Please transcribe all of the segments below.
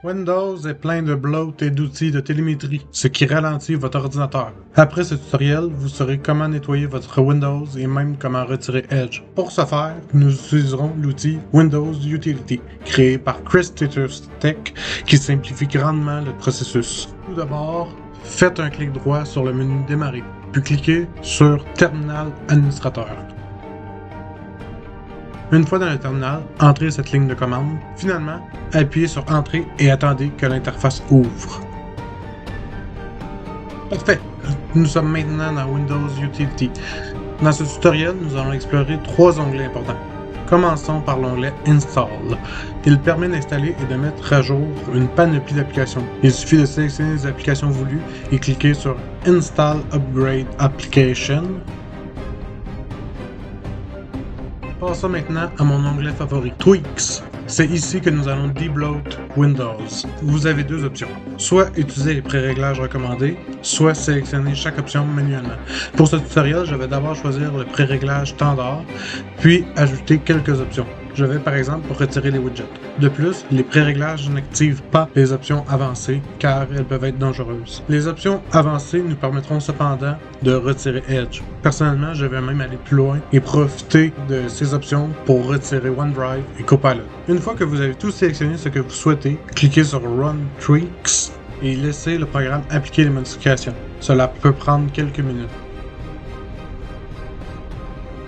Windows est plein de bloat et d'outils de télémétrie, ce qui ralentit votre ordinateur. Après ce tutoriel, vous saurez comment nettoyer votre Windows et même comment retirer Edge. Pour ce faire, nous utiliserons l'outil Windows Utility, créé par Chris Titus Tech, qui simplifie grandement le processus. Tout d'abord, faites un clic droit sur le menu Démarrer, puis cliquez sur Terminal Administrateur. Une fois dans le terminal, entrez cette ligne de commande. Finalement, appuyez sur Entrée et attendez que l'interface ouvre. Parfait! Nous sommes maintenant dans Windows Utility. Dans ce tutoriel, nous allons explorer 3 onglets importants. Commençons par l'onglet Install. Il permet d'installer et de mettre à jour une panoplie d'applications. Il suffit de sélectionner les applications voulues et cliquer sur Install Upgrade Application. Passons maintenant à mon onglet favori, Tweaks. C'est ici que nous allons debloat Windows. Vous avez 2 options. Soit utiliser les pré-réglages recommandés, soit sélectionner chaque option manuellement. Pour ce tutoriel, je vais d'abord choisir le pré-réglage standard, puis ajouter quelques options. Je vais par exemple retirer les widgets. De plus, les pré-réglages n'activent pas les options avancées car elles peuvent être dangereuses. Les options avancées nous permettront cependant de retirer Edge. Personnellement, je vais même aller plus loin et profiter de ces options pour retirer OneDrive et Copilot. Une fois que vous avez tout sélectionné ce que vous souhaitez, cliquez sur Run Tweaks et laissez le programme appliquer les modifications. Cela peut prendre quelques minutes.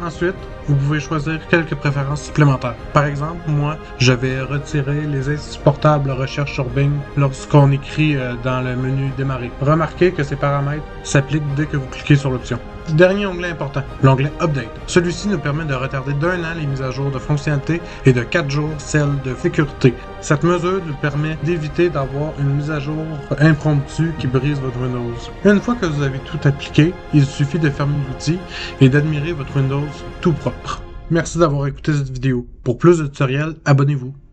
Ensuite, vous pouvez choisir quelques préférences supplémentaires. Par exemple, moi, je vais retirer les insupportables recherches sur Bing lorsqu'on écrit dans le menu Démarrer. Remarquez que ces paramètres s'appliquent dès que vous cliquez sur l'option. Dernier onglet important, l'onglet Update. Celui-ci nous permet de retarder d'1 an les mises à jour de fonctionnalités et de 4 jours celles de sécurité. Cette mesure nous permet d'éviter d'avoir une mise à jour impromptue qui brise votre Windows. Une fois que vous avez tout appliqué, il suffit de fermer l'outil et d'admirer votre Windows tout propre. Merci d'avoir écouté cette vidéo. Pour plus de tutoriels, abonnez-vous.